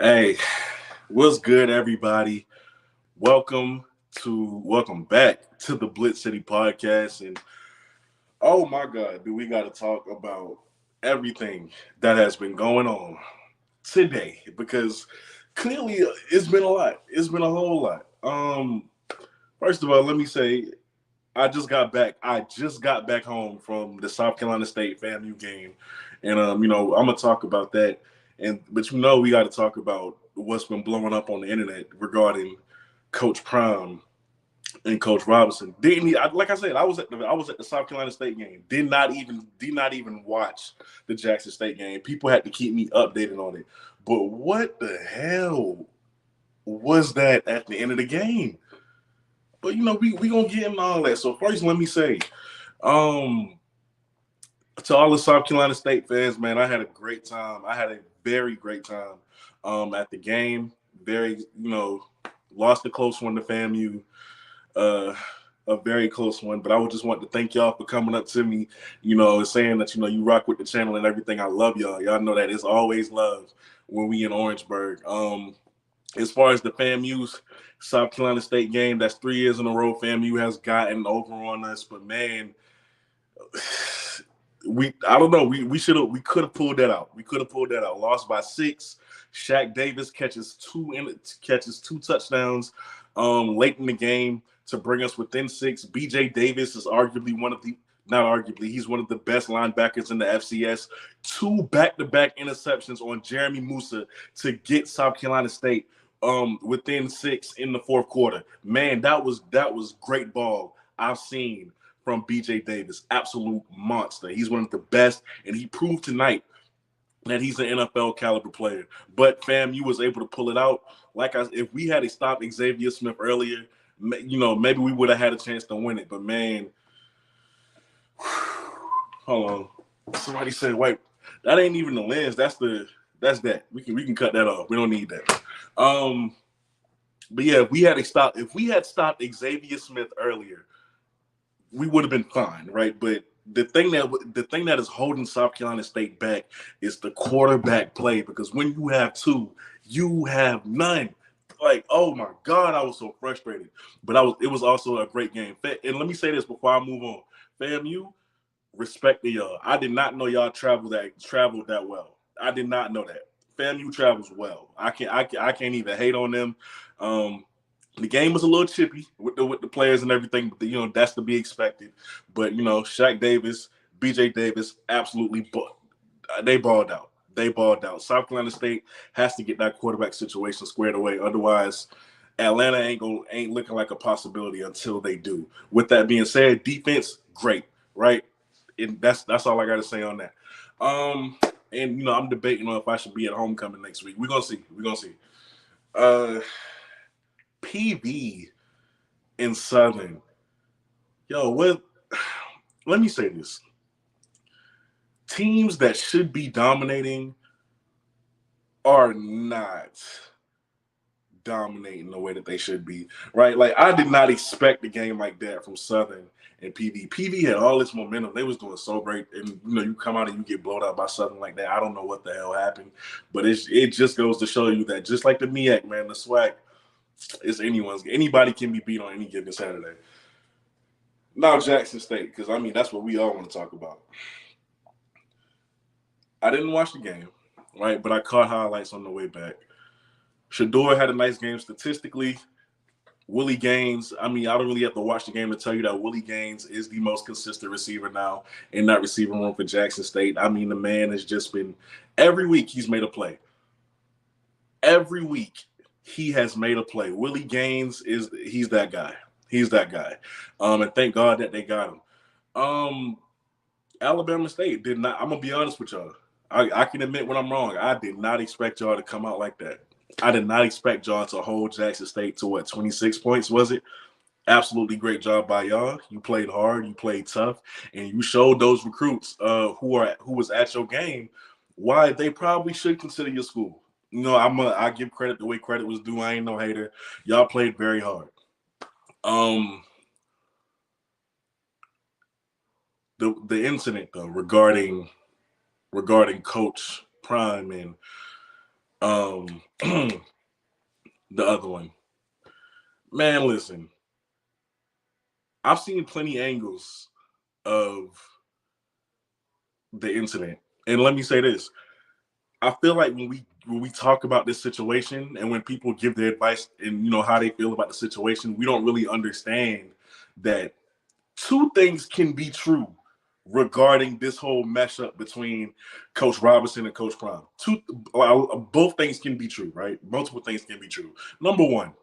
Hey, what's good, everybody? Welcome back to the Blitz City podcast. And oh my God, do we got to talk about everything that has been going on today? Because clearly it's been a lot. It's been a whole lot. First of all, let me say I just got back home from the South Carolina State FAMU game, and I'm gonna talk about that. But we got to talk about what's been blowing up on the internet regarding Coach Prime and Coach Robinson. Didn't he? Like I said, I was at the South Carolina State game. Did not even watch the Jackson State game. People had to keep me updated on it. But what the hell was that at the end of the game? But we gonna get into all that. So first, let me say, um, to all the South Carolina State fans, man, I had a great time. I had a very great time at the game. Very, lost a close one to FAMU, uh, a very close one. But I would just want to thank y'all for coming up to me, and saying that you rock with the channel and everything. I love y'all. Y'all know that it's always love when we in Orangeburg. As far as the FAMU's South Carolina State game, that's 3 years in a row FAMU has gotten over on us. But man, I don't know. We could have pulled that out. We could have pulled that out. Lost by 6. Shaq Davis catches two touchdowns late in the game to bring us within 6. BJ Davis is arguably one of the not arguably, he's one of the best linebackers in the FCS. 2 back-to-back interceptions on Jeremy Musa to get South Carolina State within 6 in the fourth quarter. Man, that was great ball I've seen from BJ Davis. Absolute monster. He's one of the best, and he proved tonight that he's an NFL caliber player. But FAMU was able to pull it out. If we had stopped Xavier Smith earlier, maybe we would have had a chance to win it. But man, hold on. Somebody said, "Wait, that ain't even the lens. That's that. We can cut that off. We don't need that." But yeah, if we had stopped Xavier Smith earlier, we would have been fine, right? But the thing that is holding South Carolina State back is the quarterback play, because when you have 2, you have none. Like, oh my God, I was so frustrated. But it was also a great game. And let me say this before I move on. FAMU, respect to y'all. I did not know y'all traveled that well. I did not know that. FAMU travels well. I can't even hate on them. The game was a little chippy with the players and everything, but that's to be expected. But Shaq Davis, BJ Davis, absolutely, they balled out. They balled out. South Carolina State has to get that quarterback situation squared away. Otherwise, Atlanta ain't looking like a possibility until they do. With that being said, defense, great, right? And that's all I got to say on that. And I'm debating on if I should be at homecoming next week. We're gonna see. PV in Southern. Yo, let me say this. Teams that should be dominating are not dominating the way that they should be, right? Like, I did not expect a game like that from Southern and PV. PV had all this momentum. They was doing so great. And, you come out and you get blown out by something like that. I don't know what the hell happened. But it just goes to show you that just like the MEAC, man, the SWAC, anybody can be beat on any given Saturday. Now Jackson State, because that's what we all want to talk about. I didn't watch the game, right? But I caught highlights on the way back. Shador had a nice game statistically. Willie Gaines, I don't really have to watch the game to tell you that Willie Gaines is the most consistent receiver now in that receiving room for Jackson State. The man has just been, every week he's made a play. Every week he has made a play. Willie Gaines he's that guy. He's that guy. And thank God that they got him. Alabama State did not, I'm going to be honest with y'all. I can admit when I'm wrong. I did not expect y'all to come out like that. I did not expect y'all to hold Jackson State to 26 points, was it? Absolutely great job by y'all. You played hard, you played tough, and you showed those recruits who was at your game why they probably should consider your school. I give credit the way credit was due. I ain't no hater. Y'all played very hard. The incident though regarding Coach Prime and The other one. Man, listen. I've seen plenty angles of the incident. And let me say this. I feel like when we talk about this situation and when people give their advice and how they feel about the situation, we don't really understand that two things can be true regarding this whole mesh up between Coach Robinson and Coach Prime. Both things can be true, right? Multiple things can be true. Number one,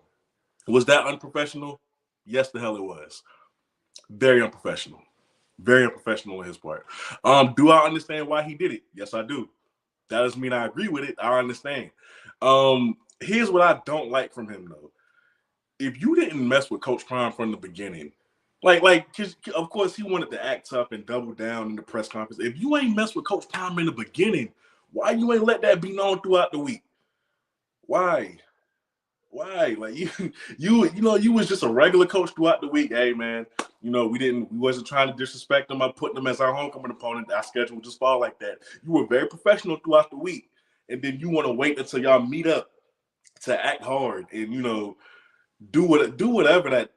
was that unprofessional? Yes, the hell it was. Very unprofessional. Very unprofessional on his part. Do I understand why he did it? Yes, I do. That doesn't mean I agree with it. I understand. Here's what I don't like from him, though. If you didn't mess with Coach Prime from the beginning, cause of course he wanted to act tough and double down in the press conference. If you ain't messed with Coach Prime in the beginning, why you ain't let that be known throughout the week? Why? Like you was just a regular coach throughout the week. Hey man, we wasn't trying to disrespect him. I put them as our homecoming opponent. Our schedule would just fall like that. You were very professional throughout the week, and then you want to wait until y'all meet up to act hard and do whatever that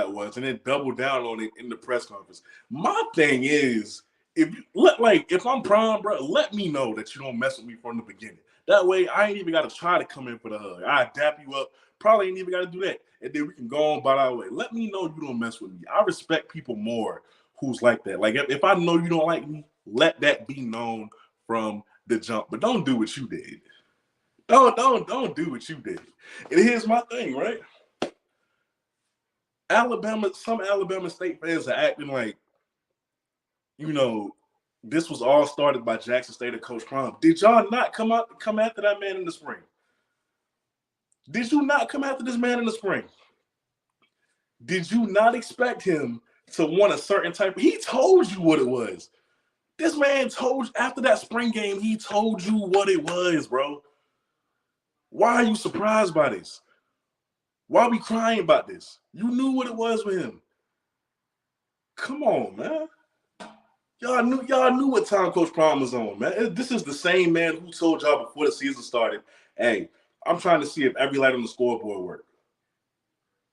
was, and then double down on it in the press conference. My thing is, if I'm Prime, bro, let me know that you don't mess with me from the beginning. That way, I ain't even got to try to come in for the hug. I dap you up. Probably ain't even got to do that, and then we can go on by our way. Let me know you don't mess with me. I respect people more who's like that. Like if I know you don't like me, let that be known from the jump. But don't do what you did. Don't do what you did. And here's my thing, right? Some Alabama State fans are acting like, this was all started by Jackson State and Coach Prime. Did y'all not come after that man in the spring? Did you not come after this man in the spring? Did you not expect him to want a certain type? He told you what it was. This man told you after that spring game, he told you what it was, bro. Why are you surprised by this? Why are we crying about this? You knew what it was with him. Come on, man. Y'all knew what time Coach Prime was on, man. This is the same man who told y'all before the season started, hey, I'm trying to see if every light on the scoreboard worked.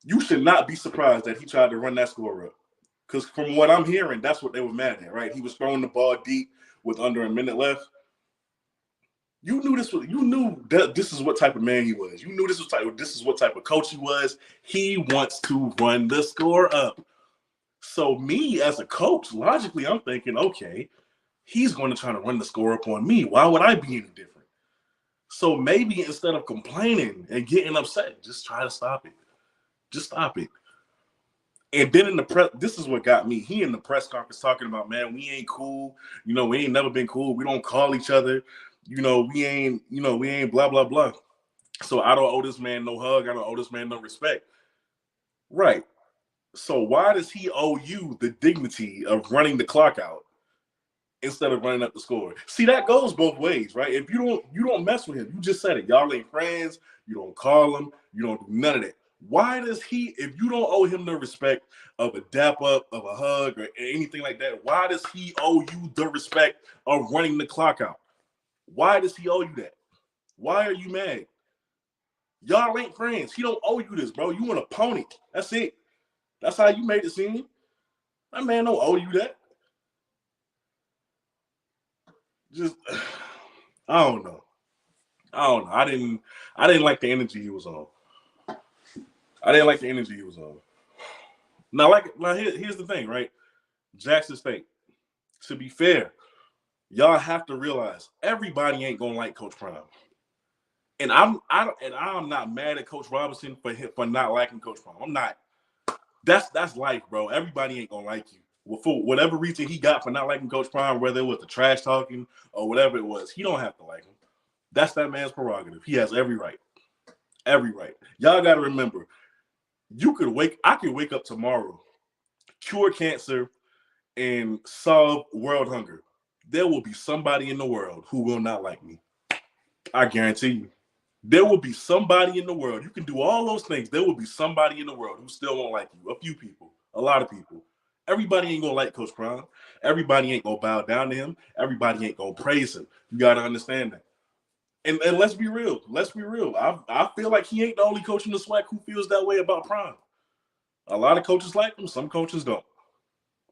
You should not be surprised that he tried to run that score up. Because from what I'm hearing, that's what they were mad at, right? He was throwing the ball deep with under a minute left. You knew that this is what type of man he was. You knew this is what type of coach he was. He wants to run the score up. So me as a coach, logically, I'm thinking, okay, he's going to try to run the score up on me. Why would I be any different? So maybe instead of complaining and getting upset, just try to stop it. Just stop it. And then in the press, this is what got me. He in the press conference talking about, man, we ain't cool. We ain't never been cool. We don't call each other. We ain't blah, blah, blah. So I don't owe this man no hug. I don't owe this man no respect. Right. So why does he owe you the dignity of running the clock out instead of running up the score? See, that goes both ways, right? If you don't mess with him, you just said it. Y'all ain't friends. You don't call him. You don't do none of that. Why does he, if you don't owe him the respect of a dap up, of a hug, or anything like that, why does he owe you the respect of running the clock out? Why does he owe you that? Why are you mad? Y'all ain't friends. He don't owe you this, bro. You an opponent. That's it. That's how you made it seem. That man don't owe you that. Just, I don't know. I didn't like the energy he was on. Now, here's the thing, right? Jackson State. To be fair, y'all have to realize everybody ain't gonna like Coach Prime. And I'm not mad at Coach Robinson for not liking Coach Prime. I'm not. That's life, bro. Everybody ain't gonna like you. Well, for whatever reason he got for not liking Coach Prime, whether it was the trash talking or whatever it was, he don't have to like him. That's that man's prerogative. He has every right. Every right. Y'all got to remember, I could wake up tomorrow, cure cancer, and solve world hunger. There will be somebody in the world who will not like me. I guarantee you. There will be somebody in the world. You can do all those things. There will be somebody in the world who still won't like you. A few people. A lot of people. Everybody ain't going to like Coach Prime. Everybody ain't going to bow down to him. Everybody ain't going to praise him. You got to understand that. And let's be real. Let's be real. I feel like he ain't the only coach in the SWAC who feels that way about Prime. A lot of coaches like him. Some coaches don't.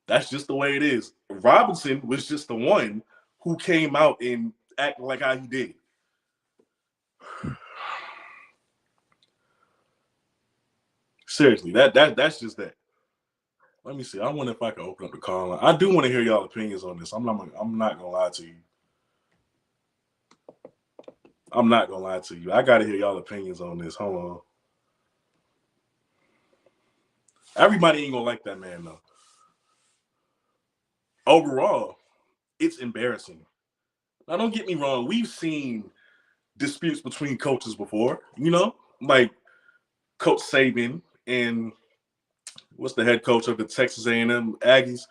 That's just the way it is. Robinson was just the one who came out and acted like how he did. Seriously, that's just that. Let me see. I wonder if I can open up the call line. I do want to hear y'all opinions on this. I'm not gonna lie to you. I'm not gonna lie to you. I gotta hear y'all opinions on this. Hold on. Everybody ain't gonna like that man though. Overall, it's embarrassing. Now, don't get me wrong. We've seen disputes between coaches before. You know, like Coach Saban and what's the head coach of the Texas A&M Aggies.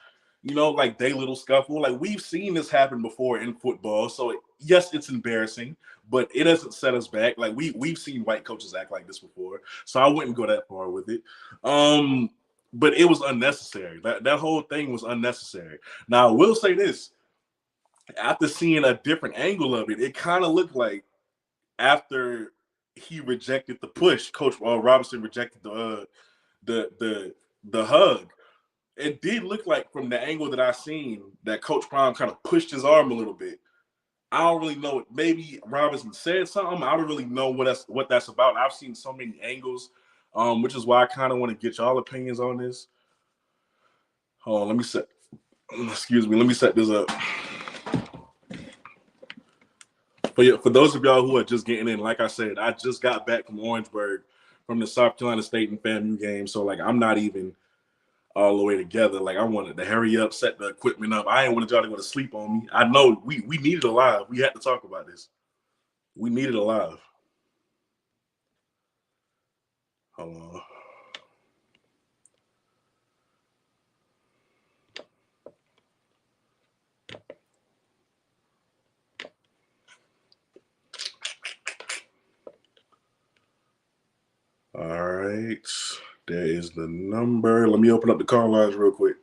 You know, like they little scuffle. Like we've seen this happen before in football. So yes, it's embarrassing, but it doesn't set us back. Like we've seen white coaches act like this before. So I wouldn't go that far with it. But it was unnecessary. That whole thing was unnecessary. Now I will say this: after seeing a different angle of it, it kind of looked like after he rejected the push, Coach Robinson rejected the hug. It did look like from the angle that I seen that Coach Prime kind of pushed his arm a little bit. I don't really know. Maybe Robinson said something. I don't really know what that's about. I've seen so many angles, which is why I kind of want to get y'all opinions on this. Hold on, let me set. Excuse me. Let me set this up. For those of y'all who are just getting in, like I said, I just got back from Orangeburg from the South Carolina State and FAMU game, so like I'm not even all the way together. Like I wanted to hurry up, set the equipment up. I ain't wanted y'all to go to sleep on me. I know we needed a live. We had to talk about this. We needed a live. Hold on. All right. There is the number. Let me open up the call lines real quick.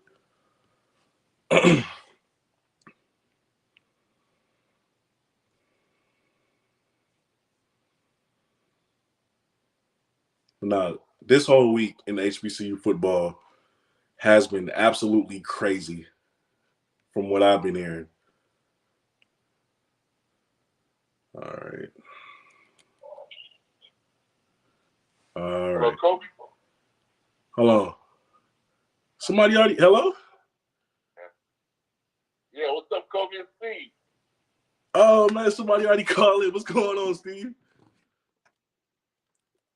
Now, this whole week in HBCU football has been absolutely crazy from what I've been hearing. All right. All right. Hello, Kobe. Hello. Somebody already. Hello. Yeah, what's up, Kobe and Steve? Oh man, somebody already called it. What's going on, Steve?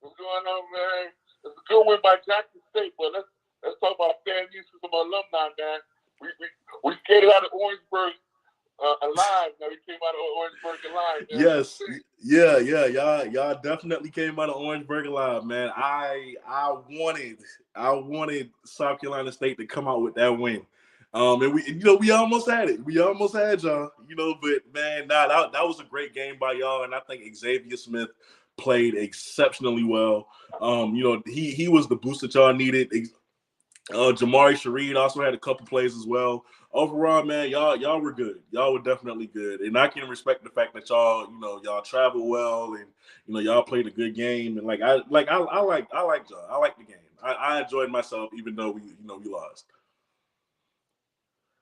What's going on, man? It's a good win by Jackson State, but let's talk about FAMU for some alumni, man. We skated out of Orangeburg alive. Now we came out of Orangeburg alive. Man. Yes, yeah. Y'all definitely came out of Orangeburg alive, man. I wanted South Carolina State to come out with that win. And we almost had it. We almost had y'all, but man, that was a great game by y'all, and I think Xavier Smith played exceptionally well. He was the boost that y'all needed. Jamari Shareed also had a couple plays as well. Overall, man, y'all were good. Y'all were definitely good, and I can respect the fact that y'all travel well, and y'all played a good game. And I like y'all. I like the game. I enjoyed myself, even though we lost.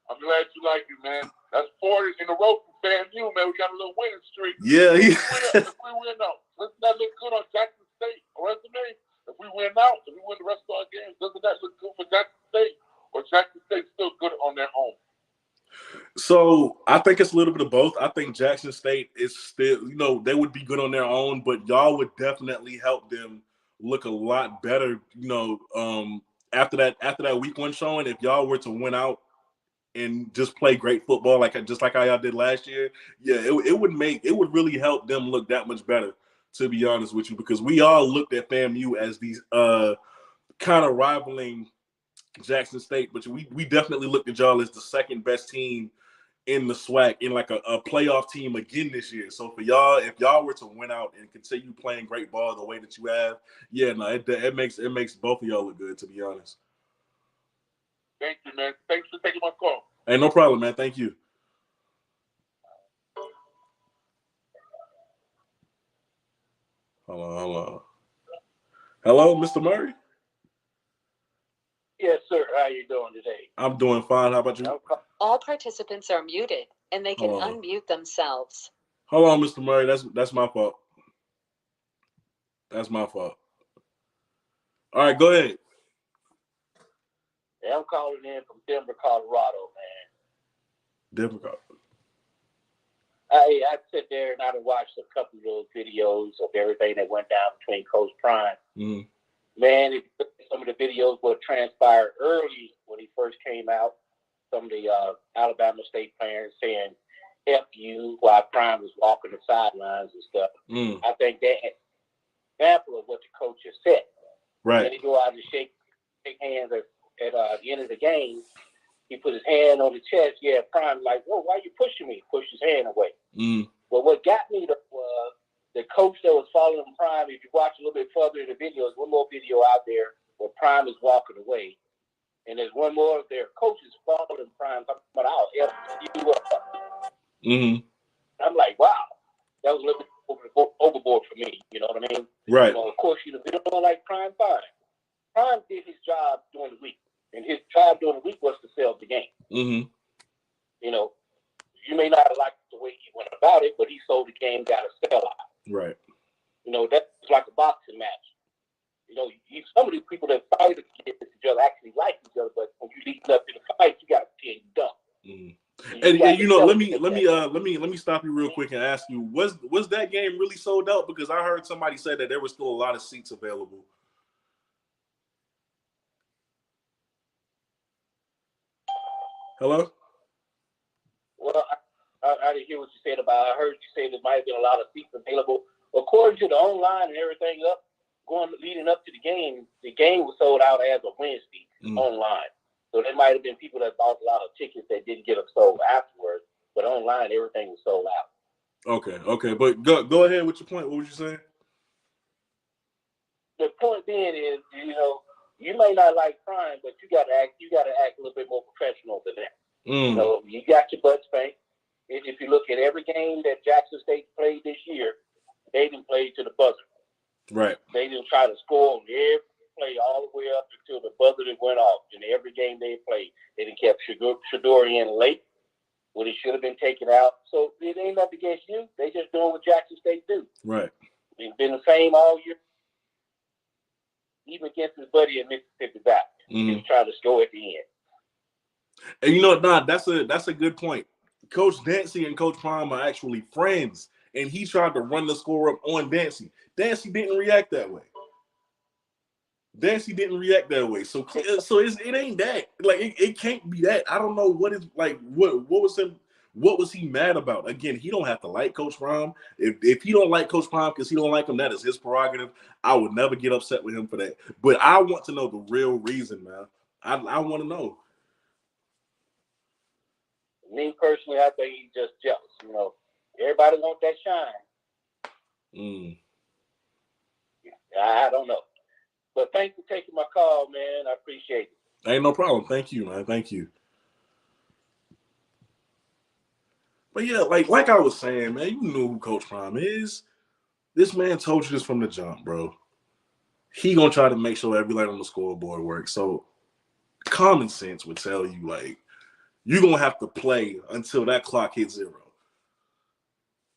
I'm glad you like it, man. That's 40 in a row for FAMU, man. We got a little winning streak. Yeah. If we win out, doesn't that look good on Jackson State resume? If we win out, if we win the rest of our games, doesn't that look good for Jackson State? Or Jackson State still good on their own? So I think it's a little bit of both. I think Jackson State is still, they would be good on their own, but y'all would definitely help them look a lot better. After that week one showing, if y'all were to win out and just play great football, just like how y'all did last year, yeah, it would really help them look that much better. To be honest with you, because we all looked at FAMU as these kind of rivaling Jackson State, but we definitely looked at y'all as the second best team in the SWAC, in like a playoff team again this year. So for y'all, if y'all were to win out and continue playing great ball the way that you have, yeah, no, it makes both of y'all look good, to be honest. Thank you, man. Thanks for taking my call. Hey, no problem, man. Thank you. Hold on. Hello, Mr. Murray? Yes, sir. How you doing today? I'm doing fine. How about you? All participants are muted, and they can unmute themselves. Hold on, Mr. Murray. That's my fault. That's my fault. All right, go ahead. Yeah, I'm calling in from Denver, Colorado, man. Difficult. I sit there and I watched a couple of those videos of everything that went down between Coach Prime. Mm-hmm. Man, some of the videos were transpired early when he first came out. Some of the Alabama State players saying "F you" while Prime was walking the sidelines and stuff. I think that example of what the coach has said. Right. Then he go out and shake hands at the end of the game. He put his hand on the chest. Yeah, Prime like, whoa, why you pushing me? Push his hand away. Well, what got me was the coach that was following Prime. If you watch a little bit further in the videos, one more video out there where Prime is walking away. And there's one more of their coaches following Prime talking about, I'll F you up. I'm like, wow. That was a little bit overboard for me. You know what I mean? Right. You know, of course, you don't like Prime, fine. Prime did his job during the week. And his job during the week was to sell the game. You know, you may not have liked the way he went about it, but he sold the game, got a sellout. Right. You know, that's like a boxing match. You know, some of these people that fight against each other actually like each other, but when you lead up to the fight, you got to pretend you don't. And you know, let me stop you real quick and ask you, was that game really sold out? Because I heard somebody say that there was still a lot of seats available. Hello? Well, I didn't hear what you said about it. I heard you say there might have been a lot of seats available. According to the online and everything leading up to the game was sold out as a Wednesday online. So there might have been people that bought a lot of tickets that didn't get them sold afterwards. But online, everything was sold out. Okay. But go ahead with your point. What was you saying? The point being is, you know, you may not like Prime, but you gotta act a little bit more professional than that. You know, you got your butt spanked. If you look at every game that Jackson State played this year, they didn't play to the buzzer. Right. They didn't try to score on every play all the way up until the buzzer went off. In every game they played, they didn't kept Shador in late when he should have been taken out. So it ain't nothing against you. They just doing what Jackson State do. Right. It's been the same all year. Even against his buddy in Mississippi Valley. He was trying to score at the end. And you know, that's a good point. Coach Dancy and Coach Prime are actually friends, and he tried to run the score up on Dancy. Dancy didn't react that way. So it ain't that. Like it can't be that. I don't know what is like what was he mad about? Again, he don't have to like Coach Prime. If he don't like Coach Prime because he don't like him, that is his prerogative. I would never get upset with him for that. But I want to know the real reason, man. I want to know. Me personally, I think he's just jealous. You know, everybody wants that shine. I don't know. But thanks for taking my call, man. I appreciate it. Ain't no problem. Thank you, man. Thank you. But yeah, like I was saying, man, you knew who Coach Prime is. This man told you this from the jump, bro. He gonna try to make sure everything on the scoreboard works. So common sense would tell you, like, you're gonna have to play until that clock hits 0.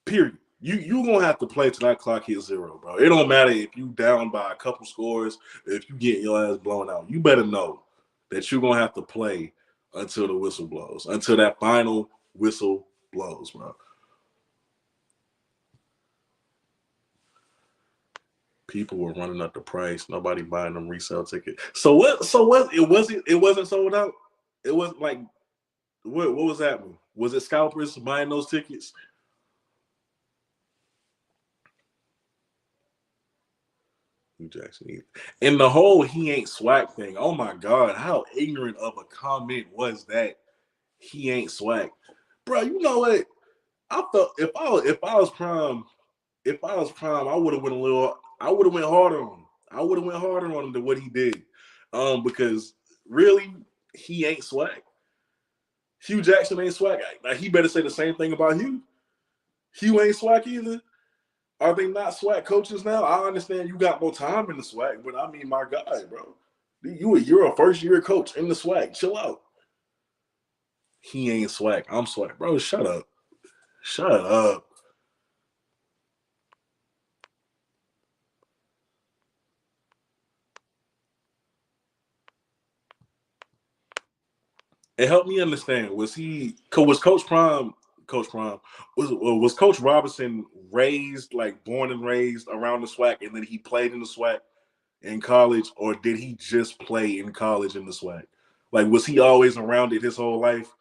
Period. You gonna have to play till that clock hits 0, bro. It don't matter if you down by a couple scores, if you get your ass blown out. You better know that you're gonna have to play until the whistle blows, until that final whistle blows, bro. People were running up the price. Nobody buying them resale tickets. So what? It wasn't sold out. It was like, what was happening? Was it scalpers buying those tickets? Jackson. And the whole he ain't SWAC thing. Oh my God, how ignorant of a comment was that? He ain't SWAC, bro. You know what? I felt if I was Prime, I would have went harder on him. I would have went harder on him than what he did. Because really, he ain't SWAC. Hugh Jackson ain't SWAC. Like, he better say the same thing about Hugh. Hugh ain't SWAC either. Are they not SWAC coaches now? I understand you got more time in the SWAC, but I mean, my God, bro. You're a first-year coach in the SWAC. Chill out. He ain't SWAC. I'm SWAC. Bro, shut up. Shut up. It helped me understand. Was Coach Prime, was Coach Robinson raised, like born and raised around the SWAC, and then he played in the SWAC in college, or did he just play in college in the SWAC? Like, was he always around it his whole life?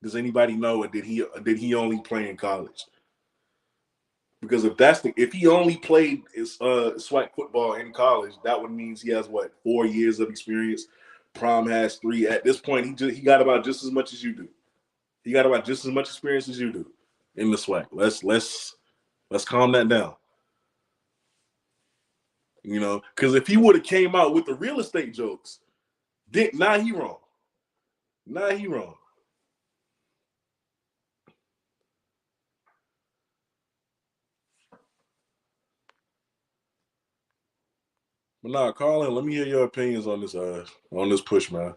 Does anybody know, or did he only play in college? Because if he only played his SWAC football in college, that would mean he has what, 4 years of experience. Prom has 3. At this point, he got about just as much as you do. He got about just as much experience as you do in the SWAC. Let's calm that down. You know, because if he would have came out with the real estate jokes, now he wrong. Now he wrong. But nah, Colin, let me hear your opinions on this push, man.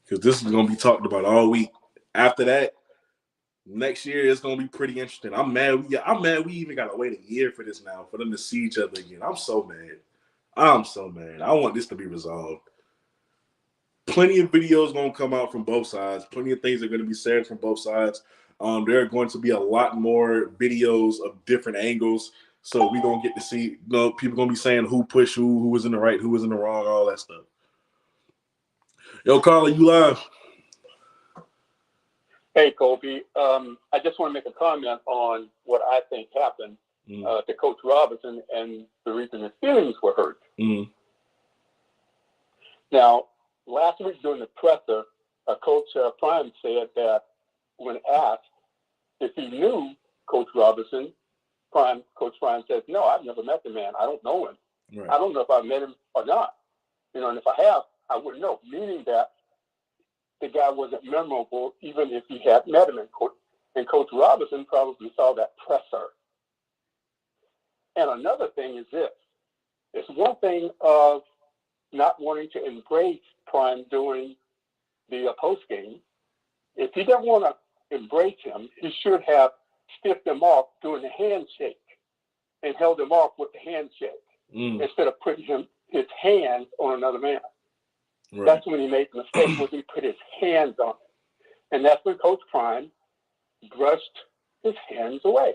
Because this is gonna be talked about all week. After that, next year it's gonna be pretty interesting. I'm mad we even gotta wait a year for this now, for them to see each other again. I'm so mad. I want this to be resolved. Plenty of videos gonna come out from both sides. Plenty of things are gonna be said from both sides. There are going to be a lot more videos of different angles. So we gonna get to see, people gonna be saying who pushed who was in the right, who was in the wrong, all that stuff. Yo, Carla, you live? Hey, Kobe. I just want to make a comment on what I think happened to Coach Robinson and the reason his feelings were hurt. Now, last week during the presser, Coach Prime said that when asked if he knew Coach Robinson, Coach Prime said, "No, I've never met the man. I don't know him. Right. I don't know if I met him or not. And if I have, I wouldn't know." Meaning that the guy wasn't memorable, even if he had met him. And Coach Robinson probably saw that presser. And another thing is this: it's one thing of not wanting to embrace Prime during the post game. If he didn't want to embrace him, he should have stiffed him off during the handshake and held him off with the handshake instead of putting his hands on another man. Right. That's when he made the mistake, when he put his hands on him. And that's when Coach Prime brushed his hands away.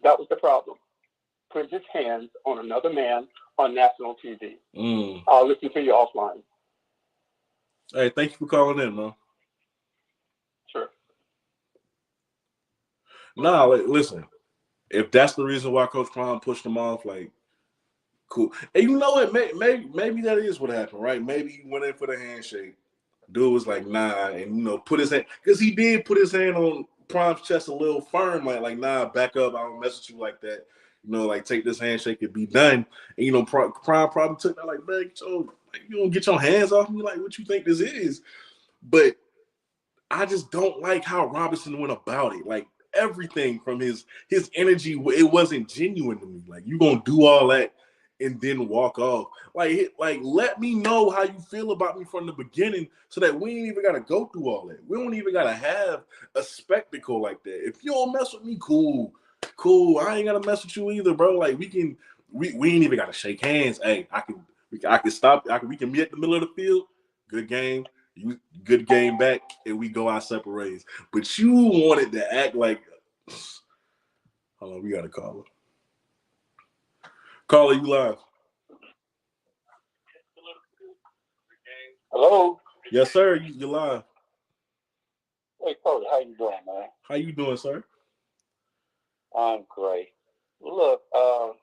That was the problem. Putting his hands on another man on national TV. I'll listen to you offline. Hey, thank you for calling in, man. Sure. Nah, listen. If that's the reason why Coach Prime pushed him off, like, cool. And you know what? Maybe that is what happened, right? Maybe he went in for the handshake. Dude was like, nah, and put his hand, because he did put his hand on Prime's chest a little firm, like, nah, back up. I don't mess with you like that. Like, take this handshake and be done. And Prime probably took that like, man, you don't get your hands off me. Like, what you think this is? But I just don't like how Robinson went about it. Like, everything from his energy, it wasn't genuine to me. Like, you gonna do all that and then walk off. Like, let me know how you feel about me from the beginning, so that we ain't even gotta go through all that. We don't even gotta have a spectacle like that. If you don't mess with me, cool. I ain't gotta mess with you either, bro. Like, we ain't even gotta shake hands. Hey, I can stop. We can meet at the middle of the field. Good game. Good game back, and we go our separate ways. But you wanted to act like. Hold on, we got a caller. Caller, you live? Hello. Yes, sir. You live? Hey, Cody, how you doing, man? How you doing, sir? I'm great. Look, I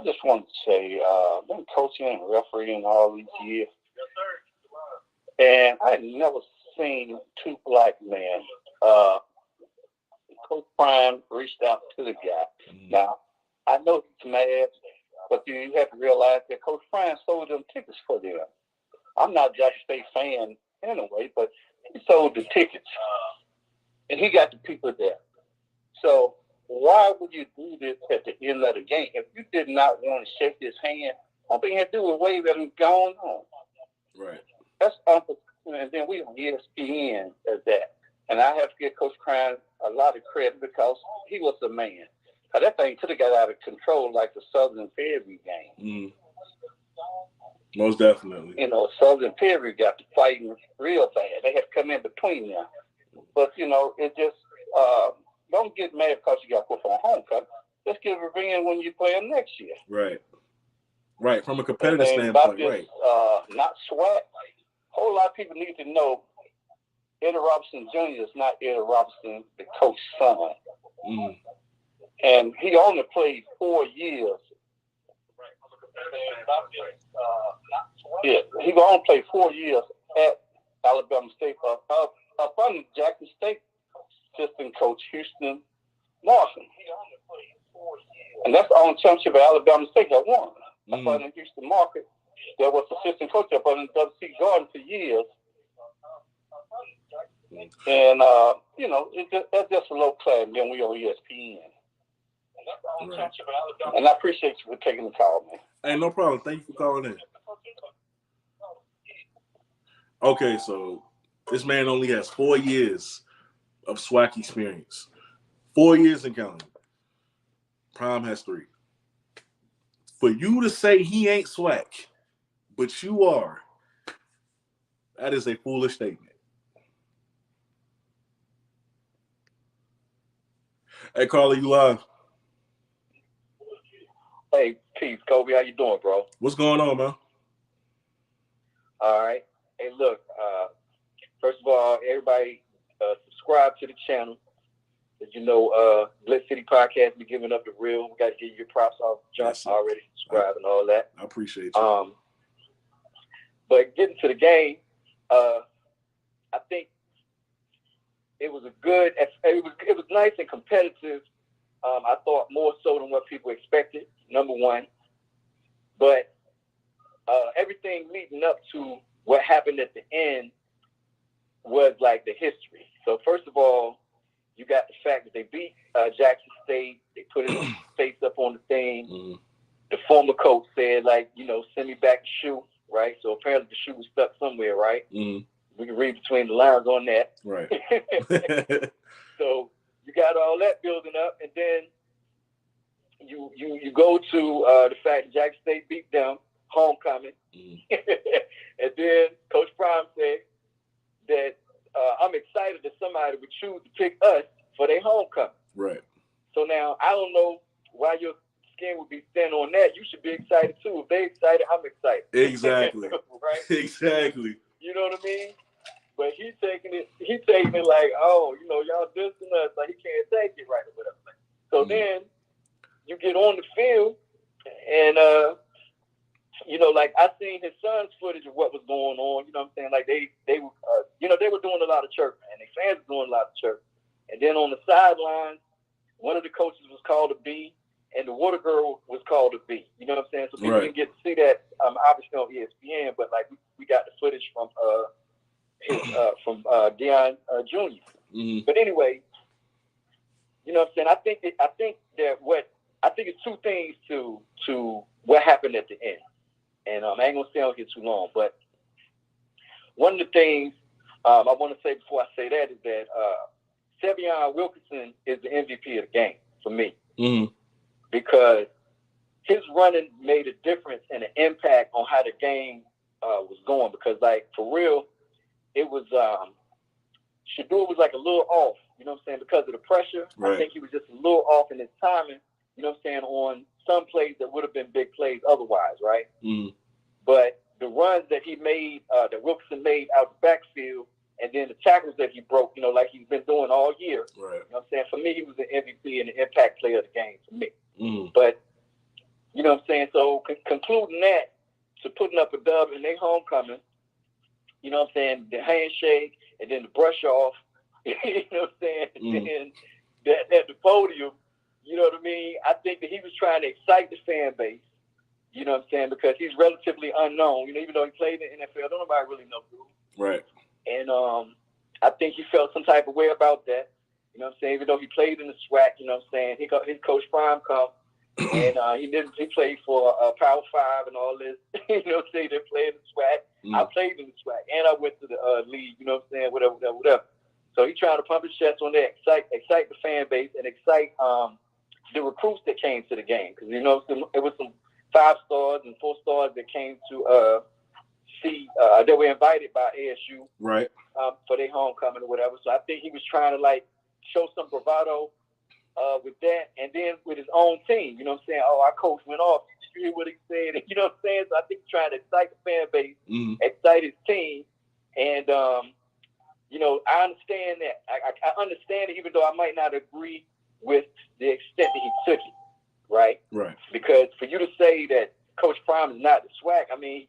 just want to say, I've been coaching and refereeing all these years. Yes, sir. And I had never seen two black men. Coach Prime reached out to the guy. Now, I know he's mad, but you have to realize that Coach Prime sold them tickets for them. I'm not a Jackson State fan anyway, but he sold the tickets. and he got the people there. So why would you do this at the end of the game? If you did not want to shake his hand, all you had to do was wave at him going on. Right. That's unfortunate. And then we on ESPN as that. And I have to give Coach Crime a lot of credit because he was a man. Now, that thing could have got out of control like the Southern Fairview game. Most definitely. You know, Southern Fairview got to fighting real bad. They had to come in between them. But, you know, it just, don't get mad because you got put on homecoming. Let's get revenge when you play them next year. Right. Right. From a competitive standpoint, about this, right. Not SWAC. A whole lot of people need to know Eddie Robinson Jr. is not Eddie Robinson, the coach's son. And he only played 4 years. Yeah, he only played 4 years at Alabama State, up under Jackson State assistant coach Houston Marshall. And that's the only championship Alabama State that won. Up under Houston Market, there was assistant coach up under W.C. Gordon for years. And, you know, that's just a low class, man. We on ESPN. Right. And I appreciate you for taking the call, man. Hey, no problem. Thank you for calling in. Okay, so this man only has 4 years of SWAC experience. 4 years in counting. Prime has 3. For you to say he ain't SWAC, but you are, that is a foolish statement. Hey, Carly, you live? Hey, peace, Kobe. How you doing, bro? What's going on, man? All right. Hey, look, first of all, everybody subscribe to the channel. As you know, Blitz City Podcast be giving up the real. We got to give you your props off jump already, subscribe and all that. I appreciate you. But getting to the game, I think it was it was nice and competitive. I thought more so than what people expected, number one. But everything leading up to what happened at the end was like the history. So first of all, you got the fact that they beat Jackson State. They put his face up on the thing. The former coach said, like, you know, send me back the shoe, right? So apparently the shoe was stuck somewhere, right? We can read between the lines on that. Right. So you got all that building up, and then you go to the fact that Jackson State beat them, homecoming. And then Coach Prime said that I'm excited that somebody would choose to pick us for their homecoming. Right. So now I don't know why your skin would be thin on that. You should be excited too. If they're excited, I'm excited. Exactly. Right? Exactly. You know what I mean? But he's taking it like, oh, you know, y'all dissing us, like he can't take it right or whatever. So then you get on the field and you know, like I seen his son's footage of what was going on. You know what I'm saying? Like they were, you know, they were doing a lot of chirping, and their fans were doing a lot of chirping. And then on the sideline, one of the coaches was called a B, and the water girl was called a B. You know what I'm saying? So people didn't get to see that obviously on ESPN, but like we got the footage from Deion Jr. But anyway, you know what I'm saying? I think it's two things to what happened at the end. And I ain't gonna stay on here too long, but one of the things I want to say before I say that is that Sevion Wilkinson is the MVP of the game for me, because his running made a difference and an impact on how the game was going. Because, like, for real, it was Shador was like a little off, you know what I'm saying, because of the pressure. Right. I think he was just a little off in his timing, you know what I'm saying, on some plays that would have been big plays otherwise, right? But the runs that he made, that Wilkinson made out the backfield, and then the tackles that he broke, you know, like he's been doing all year. Right. You know what I'm saying? For me, he was the MVP and the impact player of the game for me. But, you know what I'm saying? So concluding that to putting up a dub in their homecoming, you know what I'm saying? The handshake and then the brush off, you know what I'm saying? And then at the podium, you know what I mean? I think that he was trying to excite the fan base, you know what I'm saying? Because he's relatively unknown, you know, even though he played in the NFL, don't nobody really know who. Right. And I think he felt some type of way about that. You know what I'm saying? Even though he played in the SWAC, you know what I'm saying? His coach Prime come, and he played for Power 5 and all this. You know what I'm saying? They played in the SWAC. I played in the SWAC, and I went to the league. You know what I'm saying? Whatever. So he trying to pump his chest on that, excite the fan base, and excite the recruits that came to the game, because you know it was some 5 stars and 4 stars that came to see that were invited by ASU, right, for their homecoming or whatever. So I think he was trying to like show some bravado with that, and then with his own team. You know what I'm saying? Oh, our coach went off. Did you hear what he said? You know what I'm saying? So I think he's trying to excite the fan base, excite his team, and you know, I understand that. I understand it, even though I might not agree with the extent that he took it, right? Right. Because for you to say that Coach Prime is not the SWAC, I mean,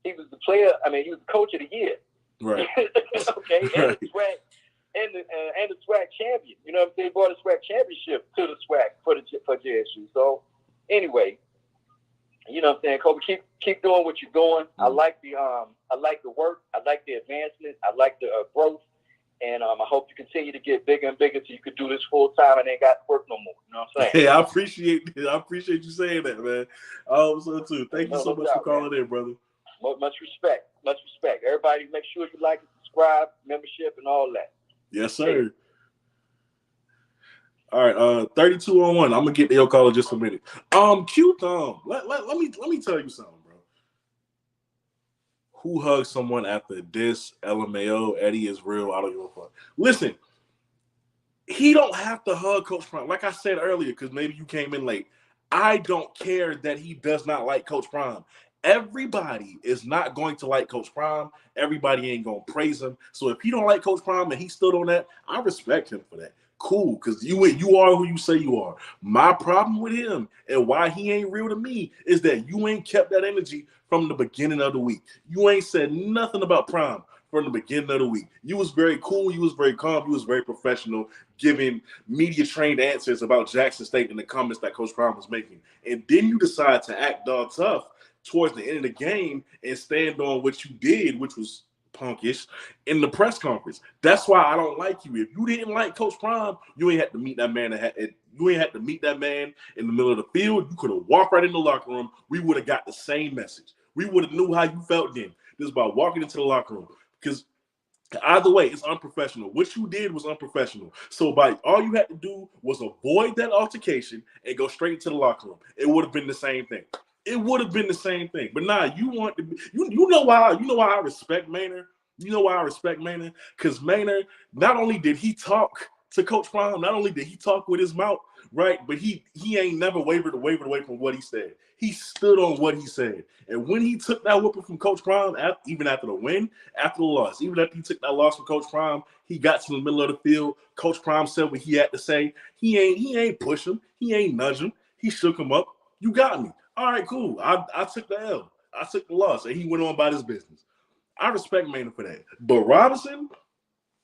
he was the player. I mean, he was the coach of the year. Right. Okay, and the SWAC, and the SWAC champion. You know what I'm saying? He brought a SWAC championship to the SWAC for JSU. So anyway, you know what I'm saying, Kobe, keep doing what you're doing. I like the work. I like the advancement. I like the growth. And I hope you continue to get bigger and bigger so you could do this full time and ain't got to work no more. You know what I'm saying? Hey, I appreciate you saying that, man. So too. Thank you so much for calling in, brother. Much respect. Much respect. Everybody make sure you like and subscribe, membership, and all that. Yes, sir. Hey. All right, 32 on 1. I'm gonna get to your call in just a minute. Q Thumb, let me tell you something, bro. Who hugs someone after this? LMAO, Eddie is real. I don't give a fuck. Listen, he don't have to hug Coach Prime. Like I said earlier, because maybe you came in late. I don't care that he does not like Coach Prime. Everybody is not going to like Coach Prime. Everybody ain't gonna praise him. So if he don't like Coach Prime and he stood on that, I respect him for that. Cool, because you are who you say you are. My problem with him and why he ain't real to me is that you ain't kept that energy from the beginning of the week. You ain't said nothing about Prime from the beginning of the week. You was very cool. You was very calm. You was very professional, giving media-trained answers about Jackson State and the comments that Coach Prime was making. And then you decide to act dog tough towards the end of the game and stand on what you did, which was punkish, in the press conference. That's why I don't like you. If you didn't like Coach Prime, you ain't had to meet that man. You ain't had to meet that man in the middle of the field. You could have walked right in the locker room. We would have got the same message. We would have knew how you felt then. This is about walking into the locker room. Because either way, it's unprofessional. What you did was unprofessional. So all you had to do was avoid that altercation and go straight into the locker room. It would have been the same thing. It would have been the same thing. But nah, you want to be, you know why I respect Maynard? You know why I respect Maynard? Because Maynard, not only did he talk to Coach Prime, not only did he talk with his mouth, right, but he ain't never wavered away from what he said. He stood on what he said. And when he took that whooping from Coach Prime, even after the win, after the loss, even after he took that loss from Coach Prime, he got to the middle of the field. Coach Prime said what he had to say. He ain't push him. He ain't nudge him. He shook him up. You got me. All right, cool. I took the L. I took the loss, and he went on about his business. I respect Maynard for that. But Robinson,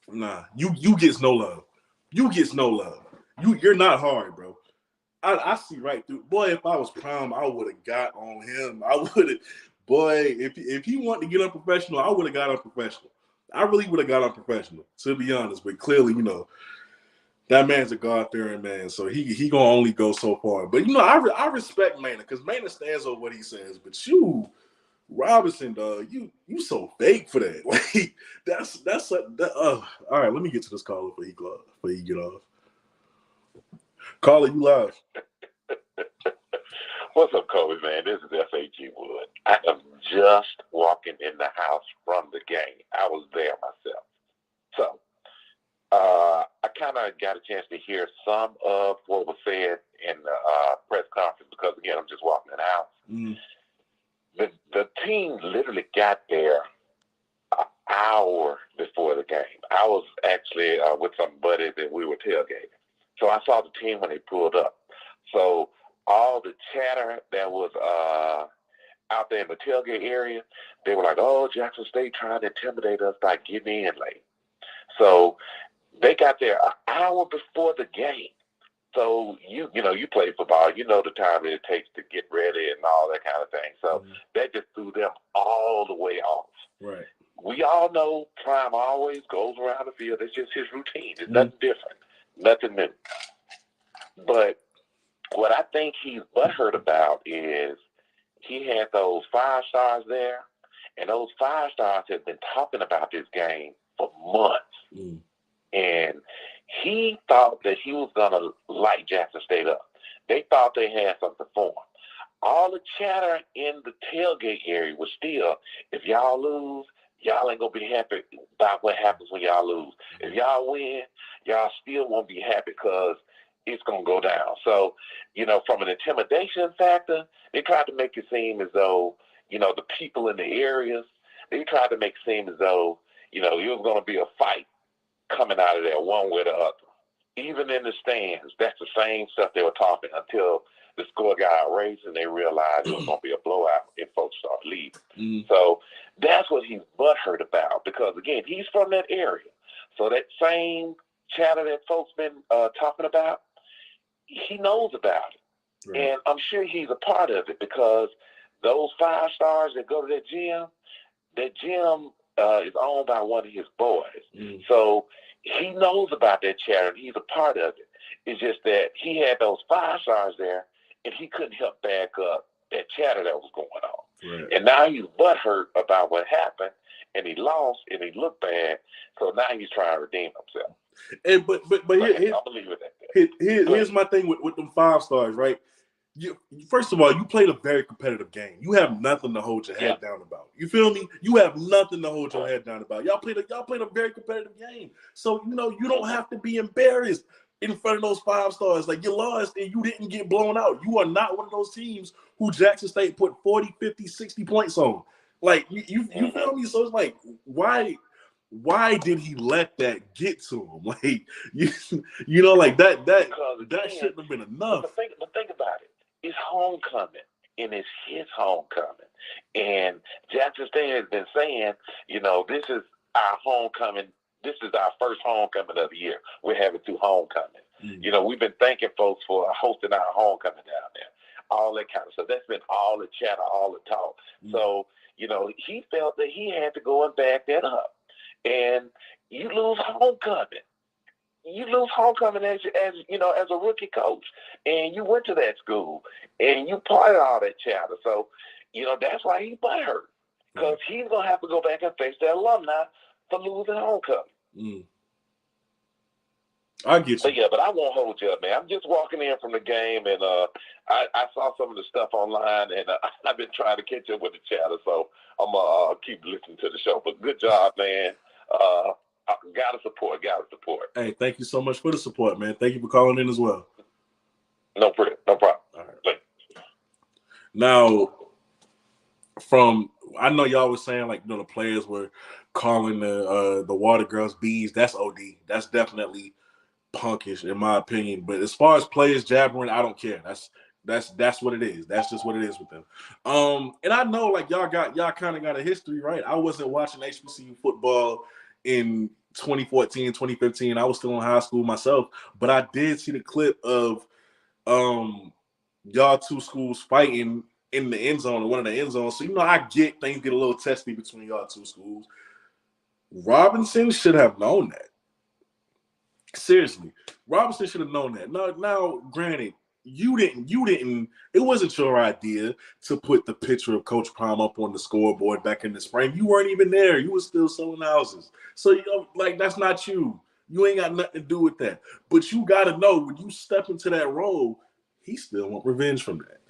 nah, you gets no love. You gets no love. You're not hard, bro. I see right through. Boy, if I was Prime, I would have got on him. I would have. Boy, if he wanted to get unprofessional, I would have got unprofessional. I really would have got unprofessional, to be honest. But clearly, that man's a God-fearing man, so he gonna only go so far. But I respect Maynard because Maynard stands on what he says. But you, Robinson, dog, you so fake for that. Like all right. Let me get to this caller before he get off. Caller, you live. What's up, Kobe, man? This is FAG Wood. I am just walking in the house from the game. I was there myself. So I kind of got a chance to hear some of what was said in the press conference because, again, I'm just walking in the house. The team literally got there an hour before the game. I was actually with some buddies and we were tailgating. So I saw the team when they pulled up. So all the chatter that was out there in the tailgate area, they were like, oh, Jackson State trying to intimidate us by getting in late. So they got there an hour before the game. So you play football, you know the time that it takes to get ready and all that kind of thing. So that just threw them all the way off. Right. We all know Prime always goes around the field. It's just his routine. It's nothing different. Nothing new. But what I think he's butthurt about is he had those 5 stars there, and those 5 stars have been talking about this game for months. And he thought that he was going to light Jackson State up. They thought they had something for him. All the chatter in the tailgate area was still, if y'all lose, y'all ain't going to be happy about what happens when y'all lose. If y'all win, y'all still won't be happy because it's going to go down. So, you know, from an intimidation factor, they tried to make it seem as though, you know, the people in the areas, they tried to make it seem as though, you know, it was going to be a fight coming out of there one way or the other. Even in the stands, that's the same stuff they were talking until the score got outrageous and they realized it was going to be a blowout and folks started leaving. So that's what he's butthurt about because, again, he's from that area. So that same chatter that folks been talking about, he knows about it. Right. And I'm sure he's a part of it because those 5 stars that go to that gym is owned by one of his boys. So he knows about that chatter and he's a part of it. It's just that he had those 5 stars there and he couldn't help back up that chatter that was going on. Right. And now he's butthurt about what happened and he lost and he looked bad. So now he's trying to redeem himself. And but here's my thing with them 5 stars, right? First of all, you played a very competitive game. You have nothing to hold your head down about. You feel me? You have nothing to hold your head down about. Y'all played a very competitive game. So, you know, you don't have to be embarrassed in front of those 5 stars. Like, you lost and you didn't get blown out. You are not one of those teams who Jackson State put 40, 50, 60 points on. Like, you feel me? So it's like, why did he let that get to him? Like, you know, like that shouldn't have been enough. But think about it. It's homecoming, and it's his homecoming. And Jackson State has been saying, you know, this is our homecoming. This is our first homecoming of the year. We're having 2 homecomings. You know, we've been thanking folks for hosting our homecoming down there. All that kind of stuff. That's been all the chatter, all the talk. So, you know, he felt that he had to go and back that up. And you lose homecoming. You lose homecoming as you know, as a rookie coach, and you went to that school, and you part of all that chatter. So, you know, that's why he's butthurt because he's gonna have to go back and face that alumni for losing homecoming. I get you. But I won't hold you up, man. I'm just walking in from the game, and I saw some of the stuff online, and I've been trying to catch up with the chatter, so I'm gonna keep listening to the show. But good job, man. Gotta support. Hey, thank you so much for the support, man. Thank you for calling in as well. No problem. All right. Now, I know y'all was saying, like, you know, the players were calling the Water Girls bees. That's OD. That's definitely punkish, in my opinion. But as far as players jabbering, I don't care. That's what it is. That's just what it is with them. And I know, like, y'all kind of got a history, right? I wasn't watching HBCU football in 2014, 2015. I was still in high school myself, but I did see the clip of y'all 2 schools fighting in the end zone, or one of the end zones. So, you know, I get things get a little testy between y'all 2 schools. Robinson should have known that. Seriously, Robinson should have known that. Now, granted, you didn't. It wasn't your idea to put the picture of Coach Prime up on the scoreboard back in the spring. You weren't even there. You were still selling houses. So, you know, like, that's not you. You ain't got nothing to do with that. But you got to know, when you step into that role, he still want revenge from that.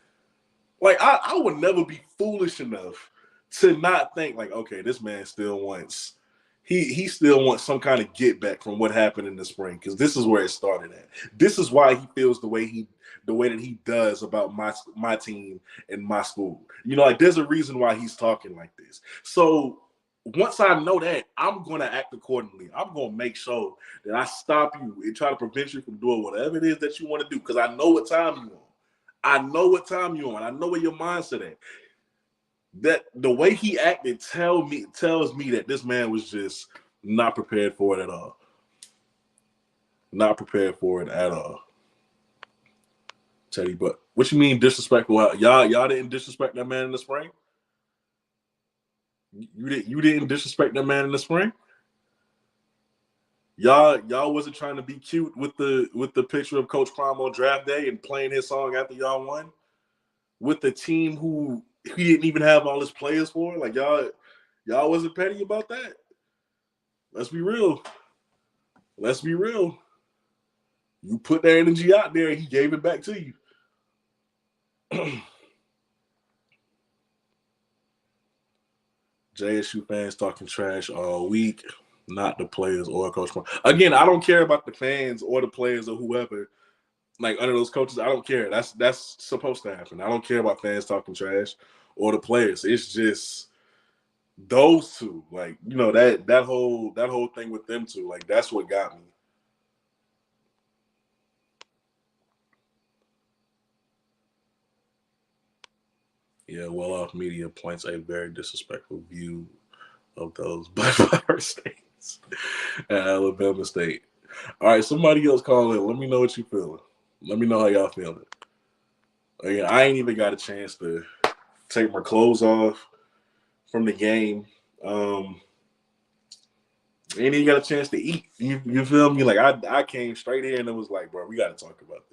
Like, I would never be foolish enough to not think, like, okay, this man still wants. He still wants some kind of get back from what happened in the spring, because this is where it started at. This is why he feels the way that he does about my team and my school. You know, like, there's a reason why he's talking like this. So once I know that, I'm going to act accordingly. I'm going to make sure that I stop you and try to prevent you from doing whatever it is that you want to do, because I know what time you're on. I know what time you're on. I know where your mindset at. That the way he acted tells me that this man was just not prepared for it at all. Not prepared for it at all. Teddy, but what you mean disrespectful? Y'all didn't disrespect that man in the spring? You didn't disrespect that man in the spring? Y'all wasn't trying to be cute with the picture of Coach Prime on draft day and playing his song after y'all won with the team who he didn't even have all his players for. Like y'all wasn't petty about that. Let's be real. You put that energy out there, and he gave it back to you. JSU fans talking trash all week, not the players or Coach Prime. Again, I don't care about the fans or the players or whoever. Like under those coaches, I don't care. That's supposed to happen. I don't care about fans talking trash or the players. It's just those two. Like, you know, that whole thing with them two. Like, that's what got me. Yeah, well-off media points a very disrespectful view of those Buckfire states at Alabama State. All right, somebody else call in. Let me know what you feeling. Let me know how y'all feeling. Again, I ain't even got a chance to take my clothes off from the game. Ain't even got a chance to eat. You feel me? Like I came straight here and it was like, bro, we got to talk about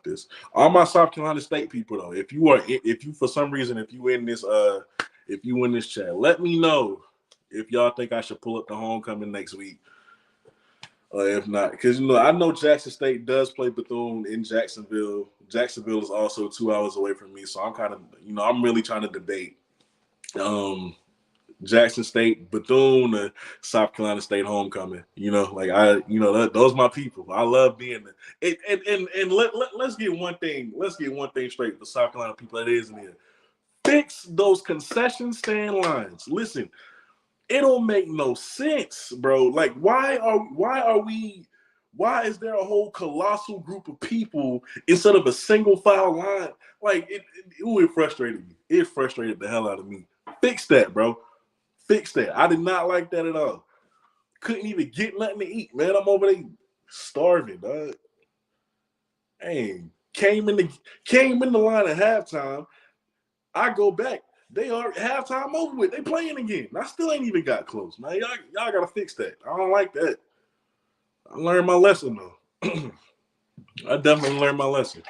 this. All my South Carolina State people though, if you for some reason if you in this chat, let me know if y'all think I should pull up the homecoming next week. Or if not, because I know Jackson State does play Bethune in Jacksonville. Jacksonville is also 2 hours away from me, so I'm kind of I'm really trying to debate Jackson State, Bethune, or South Carolina State homecoming. Those are my people. I love being there. And let's get one thing straight for South Carolina people that isn't here. Fix those concession stand lines. Listen. It don't make no sense, bro. Like, why is there a whole colossal group of people instead of a single file line? Like, it frustrated me. It frustrated the hell out of me. Fix that, bro. Fix that. I did not like that at all. Couldn't even get nothing to eat, man. I'm over there starving, dog. Hey, came in the line at halftime. I go back. They are halftime over with. They playing again. I still ain't even got close, man. Y'all gotta fix that. I don't like that. I learned my lesson though. I definitely learned my lesson.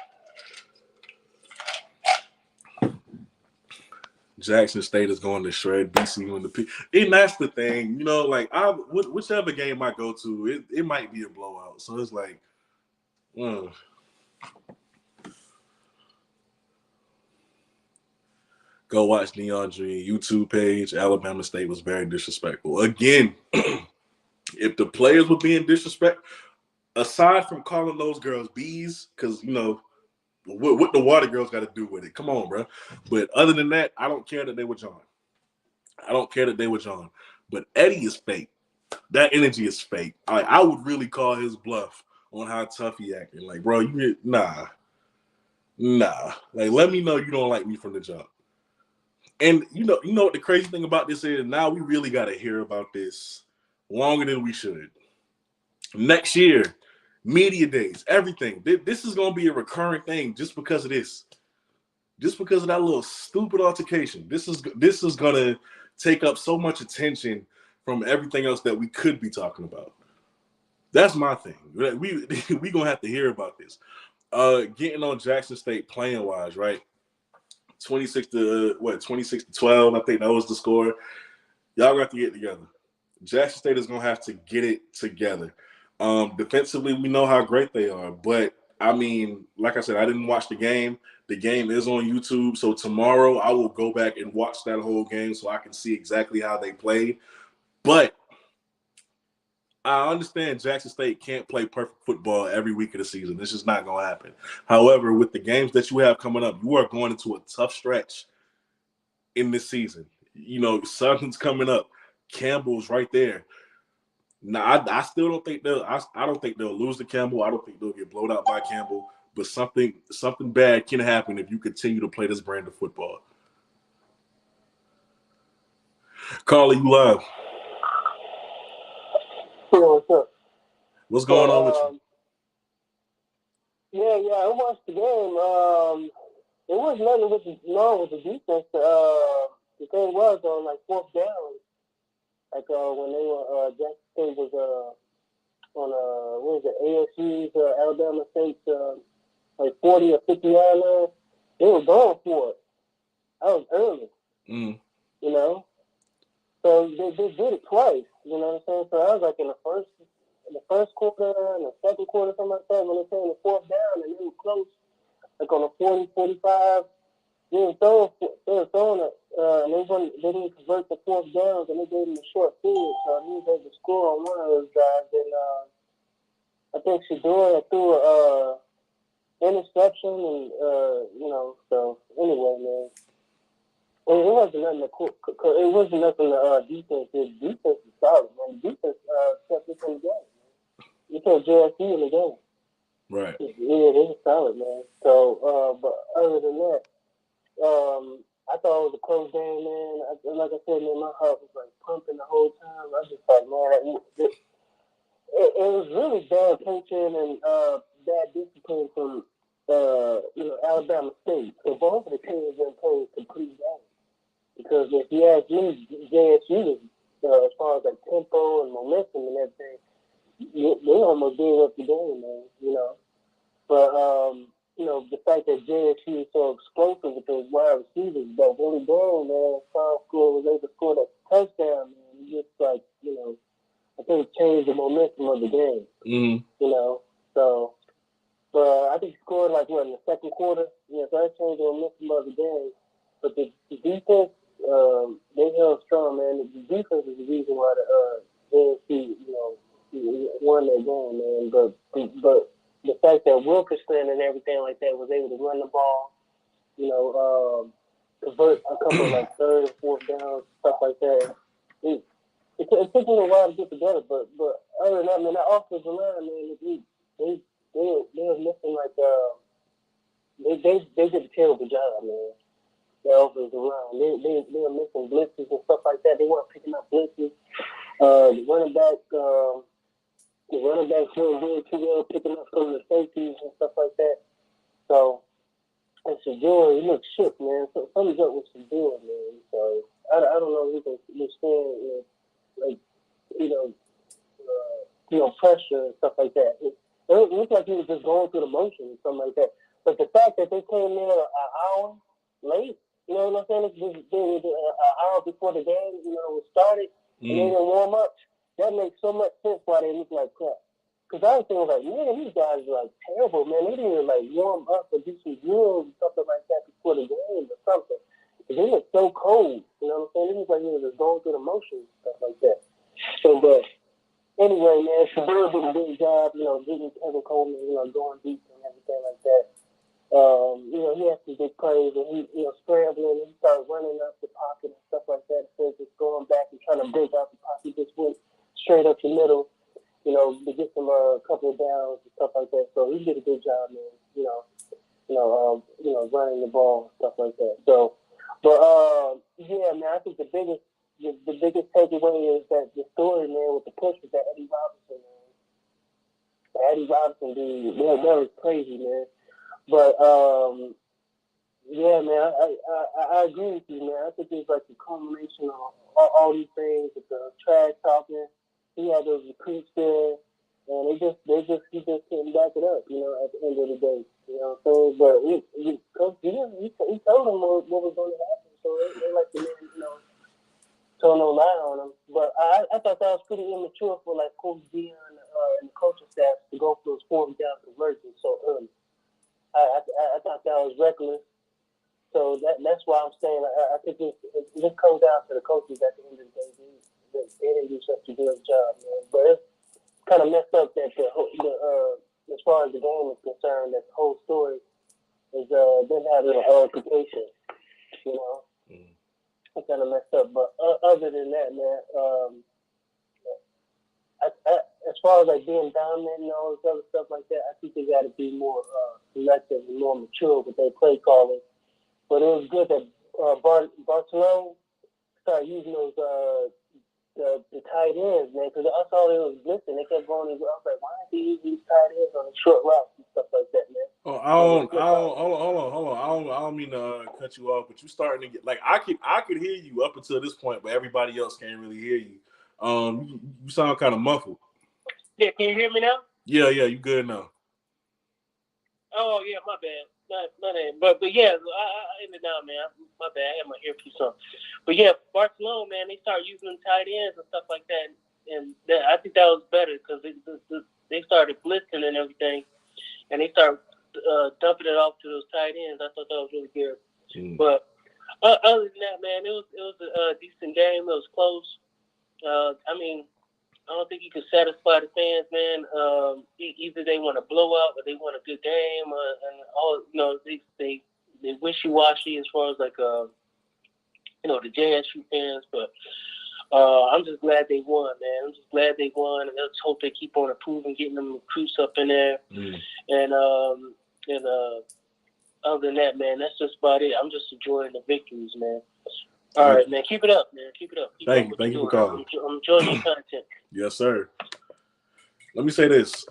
Jackson State is going to shred BCU in the P. And that's the thing, like whichever game I go to, it might be a blowout. So it's like, go watch Neon Dream YouTube page. Alabama State was very disrespectful. Again, if the players were being disrespectful, aside from calling those girls bees, because, what the water girls got to do with it? Come on, bro. But other than that, I don't care that they were John. But Eddie is fake. That energy is fake. I would really call his bluff on how tough he acting. Like, bro, nah. Like, let me know you don't like me from the jump. And you know what the crazy thing about this is? Now we really got to hear about this longer than we should. Next year, media days, everything. This is going to be a recurring thing just because of this. Just because of that little stupid altercation. This is going to take up so much attention from everything else that we could be talking about. That's my thing. We going to have to hear about this. Getting on Jackson State playing wise, right? 26 to 12. I think that was the score. Y'all got to get together. Jackson State is going to have to get it together. Defensively, we know how great they are. But, I mean, like I said, I didn't watch the game. The game is on YouTube. So tomorrow I will go back and watch that whole game so I can see exactly how they played. But I understand Jackson State can't play perfect football every week of the season. This is not going to happen. However, with the games that you have coming up, you are going into a tough stretch in this season. Southern's coming up. Campbell's right there. Now, I still don't think I don't think they'll lose to Campbell. I don't think they'll get blown out by Campbell. But something bad can happen if you continue to play this brand of football. Carly, you live. What's up? What's going on with you? Yeah, I watched the game. It was nothing wrong with the defense. The thing was on like fourth down, like when they were Jackson think it was on what is it, ASU's Alabama State's like 40 or 50 yard line. They were going for it. I was early, you know. So they did it twice. You know what I'm saying? So I was like in the first quarter and the second quarter, something like that. When they came to fourth down and they were close, like on a 40, 45. They were throwing it, and they didn't convert the fourth downs, and they gave them a short period, so he was able to score on one of those drives. And I think Shador threw a interception, and you know. So anyway, man, it wasn't nothing. It wasn't nothing. Defense did. Defense is solid, man. Defense kept us in the game. You kept JSU in the game. Right. Yeah, they were solid, man. So, but other than that. I thought it was a close game, man. Like I said, man, my heart was like pumping the whole time. I was just like, man, it was really bad coaching and bad discipline from Alabama State. So both of the teams didn't play a complete game. Because if you ask me, JSU, as far as like tempo and momentum and everything, they almost gave up the game, man. You know, but you know, the fact that JSU is so explosive with those wide receivers, but really down, man, South School was able to score that touchdown, man. Just like, you know, I think it changed the momentum of the game. You know, so, but I think he scored like what in the second quarter. Yeah, so that changed the momentum of the game. But the defense, they held strong, man. The defense is the reason why the JSU, you know, won that game, man. But the fact that Wilkerson and everything like that was able to run the ball, you know, convert a couple of like third and fourth downs, stuff like that. It took them a while to get together, but other than that, man, that offensive line, man, they were missing like they did a terrible job, man. The offensive line, they were missing blitzes and stuff like that. They weren't picking up blitzes. The running backs weren't doing too well, picking up some of the safeties and stuff like that. So, and Shador, he looked shook, man. So something's up with Shador, man. So I don't know if he can withstand, like, pressure and stuff like that. It looked like he was just going through the motions and something like that. But the fact that they came in an hour late, you know what I'm saying? They an hour before the game, you know, started, and they didn't warm up. That makes so much sense why they look like crap. Because I was thinking, like, man, these guys are, like, terrible, man. They didn't even, like, warm up or do some drills and something like that before the game or something. Because they look so cold, you know what I'm saying? It looks like they were just going through the motions and stuff like that. So, but anyway, man, Shador did a good job, you know, getting Kevin Coleman, you know, going deep and everything like that. You know, he had some big plays, and he, you know, scrambling, and he started running up the pocket and stuff like that. Instead of just going back and trying to break out the pocket, he just went straight up the middle, you know, to get some couple of downs and stuff like that. So he did a good job, man. Running the ball and stuff like that. So, but yeah, man, I think the biggest takeaway is that the story, man, with the push was that Eddie Robinson, man. The Eddie Robinson dude, man, that was crazy, man. But yeah, man, I agree with you, man. I think it's like the culmination of all these things with the trash talking. He had those recruits there, and he just couldn't back it up, you know, at the end of the day. You know what I'm saying? But he told them what was going to happen, so they like to, you know, told no lie on him. But I thought that was pretty immature for like Coach Dion and the coaching staff to go for those 4th down conversions so early. I thought that was reckless. So that's why I'm saying I think it just comes down to the coaches at the end of the day. They didn't do such a good job, man. But it's kind of messed up that as far as the game is concerned, that the whole story is them having an altercation. You know, it's kind of messed up. But other than that, man, as far as like being dominant and all this other stuff like that, I think they got to be more selective and more mature with their play calling. But it was good that Barcelona started using those the tight ends, man, because I saw they was missing. They kept going. I was like, why aren't they using these tight ends on the short routes and stuff like that, man? Oh, hold on. I don't mean to cut you off, but you starting to get like I could hear you up until this point, but everybody else can't really hear you. You sound kind of muffled. Yeah, can you hear me now? Yeah, you good now. Oh yeah, my bad. My name. But yeah, I ended down, man. My bad. I had my earpiece on. But yeah, Barcelona, man, they started using them tight ends and stuff like that, and I think that was better because they started blitzing and everything, and they started dumping it off to those tight ends. I thought that was really good. But other than that, man, it was a decent game. It was close. I mean, I don't think you can satisfy the fans, man. Either they want a blowout or they want a good game, and all they wishy-washy as far as like the JSU fans. But I'm just glad they won, man. I'm just glad they won, and let's hope they keep on improving, getting them recruits up in there. And other than that, man, that's just about it. I'm just enjoying the victories, man. All right, man. Keep it up, man. Keep it up. Thank you for calling. I'm enjoying your content. Yes, sir. Let me say this.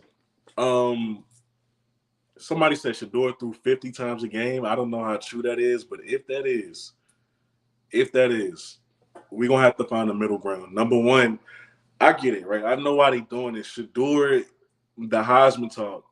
Somebody said Shador threw 50 times a game. I don't know how true that is, but if that is, we're going to have to find a middle ground. Number one, I get it, right? I know why they're doing this. Shador, the Heisman talk,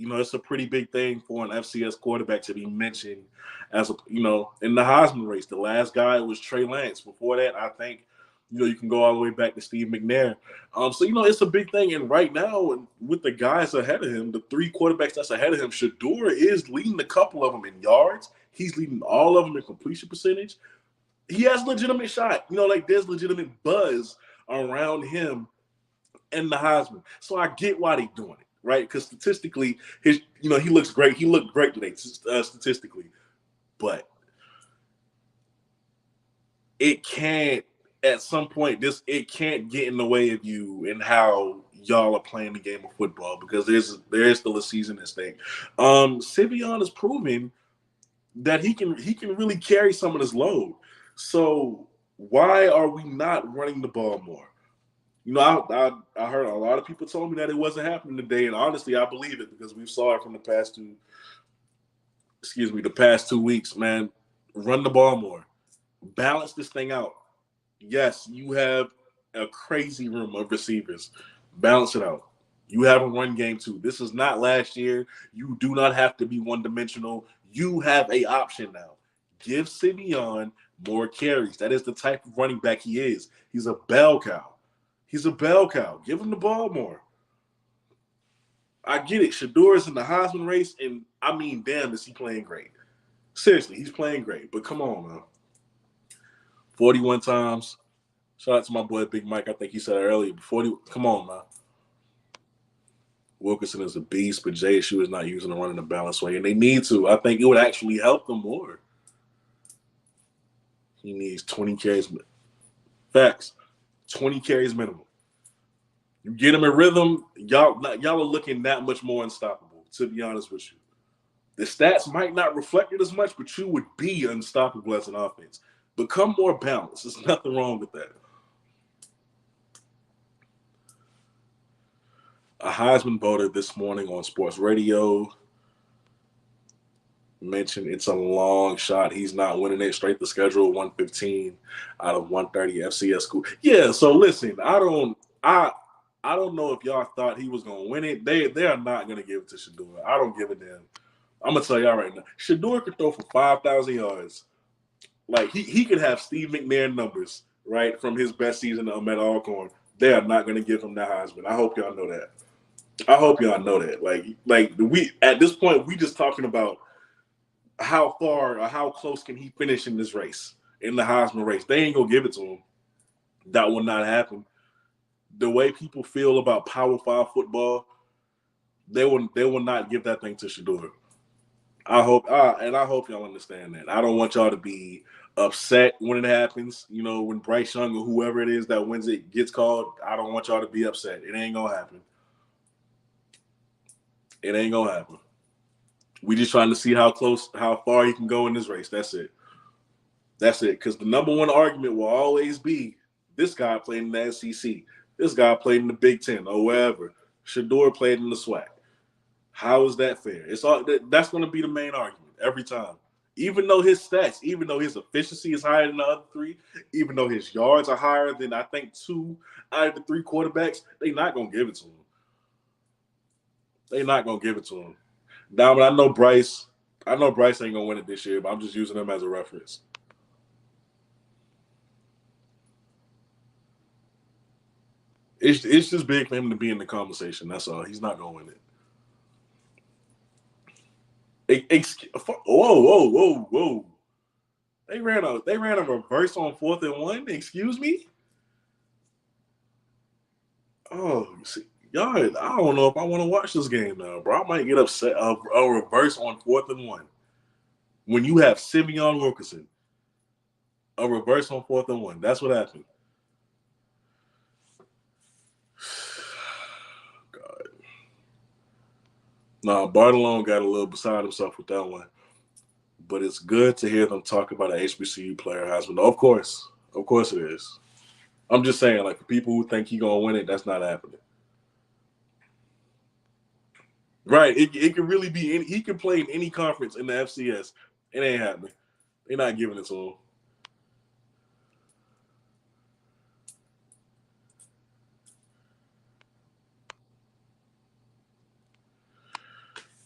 it's a pretty big thing for an FCS quarterback to be mentioned as in the Heisman race. The last guy was Trey Lance. Before that, I think, you can go all the way back to Steve McNair. So, it's a big thing. And right now, with the guys ahead of him, the three quarterbacks that's ahead of him, Shador is leading a couple of them in yards. He's leading all of them in completion percentage. He has legitimate shot. There's legitimate buzz around him and the Heisman. So I get why they're doing it. Right, because statistically, he looks great. He looked great today, statistically, but it can't. At some point, it can't get in the way of you and how y'all are playing the game of football because there is still a season at stake. Sivion has proven that he can really carry some of this load. So why are we not running the ball more? I heard a lot of people told me that it wasn't happening today, and honestly, I believe it because we saw it from the past 2 weeks, man. Run the ball more. Balance this thing out. Yes, you have a crazy room of receivers. Balance it out. You have a run game, too. This is not last year. You do not have to be one-dimensional. You have an option now. Give Simeon more carries. That is the type of running back he is. He's a bell cow. Give him the ball more. I get it. Shador is in the Heisman race, and I mean, damn, is he playing great. Seriously, he's playing great. But come on, man. 41 times. Shout out to my boy Big Mike. I think he said it earlier. Come on, man. Wilkinson is a beast, but JSU is not using the run in a balanced way, and they need to. I think it would actually help them more. He needs 20 carries. Facts. 20 carries minimum. You get him in rhythm, y'all are looking that much more unstoppable, to be honest with you. The stats might not reflect it as much, but you would be unstoppable as an offense. Become more balanced. There's nothing wrong with that. A Heisman voter this morning on sports radio mentioned it's a long shot. He's not winning it. Straight to schedule 115 out of 130 FCS school. Yeah, so listen, I don't know if y'all thought he was gonna win it. They are not gonna give it to Shador. I don't give a damn. I'm gonna tell y'all right now. Shador could throw for 5,000 yards. Like he could have Steve McNair numbers, right, from his best season at Alcorn. They are not gonna give him the Heisman. I hope y'all know that. Like we at this point we just talking about how far or how close can he finish in this race, in the Heisman race. They ain't gonna give it to him. That will not happen. The way people feel about Power 5 football, they will not give that thing to Shador. I hope y'all understand that. I don't want y'all to be upset when it happens. When Bryce Young or whoever it is that wins it gets called, I don't want y'all to be upset. It ain't gonna happen. We just trying to see how far he can go in this race. That's it. Because the number one argument will always be this guy played in the SEC. This guy played in the Big Ten or wherever. Shador played in the SWAC. How is that fair? That's going to be the main argument every time. even though his stats, even though his efficiency is higher than the other three, even though his yards are higher than I think 2 out of the 3 quarterbacks, they not gonna give it to him. They not gonna give it to him. Now, but I know Bryce ain't gonna win it this year, but I'm just using him as a reference. It's just big for him to be in the conversation. That's all. He's not gonna win it. Whoa. They ran a reverse on 4th and 1. Excuse me? Oh, see, y'all, I don't know if I want to watch this game now, bro. I might get upset. A reverse on 4th and 1. When you have Simeon Wilkerson. A reverse on 4th and 1. That's what happened. God. Nah, Bartolone got a little beside himself with that one. But it's good to hear them talk about an HBCU player Heisman. Of course it is. I'm just saying, like, for people who think he's gonna win it, that's not happening. Right? It can really be any. He can play in any conference in the FCS. It ain't happening. They're not giving it to him.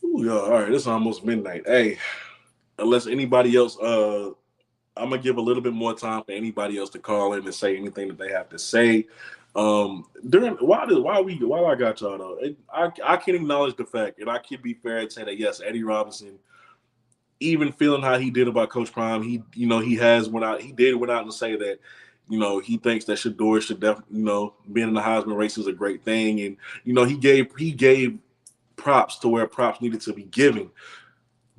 Ooh, all right, it's almost midnight. Hey, unless anybody else, I'm gonna give a little bit more time for anybody else to call in and say anything that they have to say. While I got y'all though, I can acknowledge the fact, and I can be fair and say that yes, Eddie Robinson, even feeling how he did about Coach Prime, he went out and say that, he thinks that Shedeur should definitely, being in the Heisman race is a great thing, and he gave props to where props needed to be given.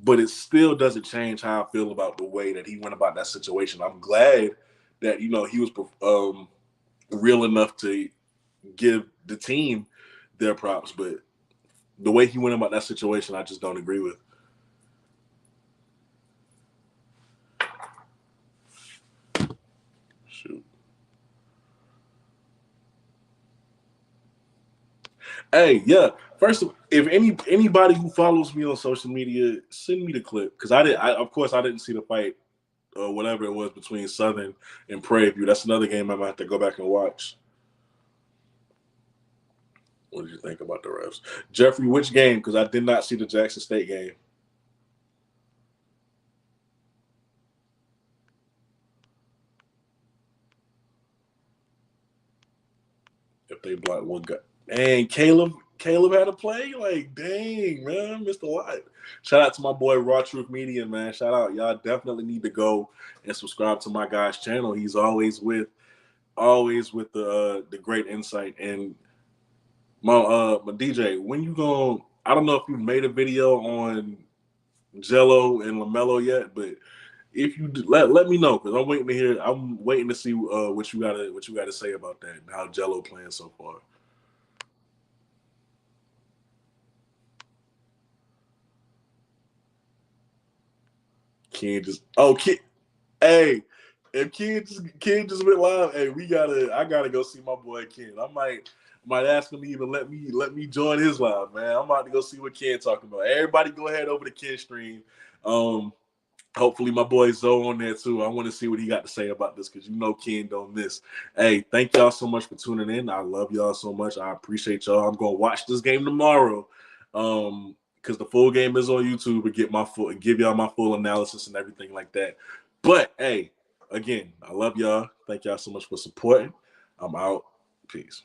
But it still doesn't change how I feel about the way that he went about that situation. I'm glad that, he was real enough to give the team their props. But the way he went about that situation, I just don't agree with. Shoot. Hey, yeah. First, if anybody who follows me on social media, send me the clip, because I didn't see the fight or whatever it was between Southern and Prairie View. That's another game I might have to go back and watch. What did you think about the refs, Jeffrey? Which game? Because I did not see the Jackson State game. If they block one guy, and Caleb had a play. Like, dang, man, Mr. White. Shout out to my boy Raw Truth Media, man. Shout out, y'all definitely need to go and subscribe to my guy's channel. He's always with the great insight. And my DJ, when you going? I don't know if you've made a video on Jello and LaMelo yet, but if you let me know, because I'm waiting to hear. I'm waiting to see what you gotta say about that and how Jello playing so far. Hey, if Ken just went live, hey, I gotta go see my boy Ken. I might ask him to even let me join his live, man. I'm about to go see what Ken talking about. Everybody go ahead over to Ken's stream. Hopefully my boy Zoe on there too. I want to see what he got to say about this, because Ken don't miss. Hey, thank y'all so much for tuning in. I love y'all so much. I appreciate y'all. I'm gonna watch this game tomorrow. Because the full game is on YouTube, and give y'all my full analysis and everything like that. But hey, again, I love y'all. Thank y'all so much for supporting. I'm out. Peace.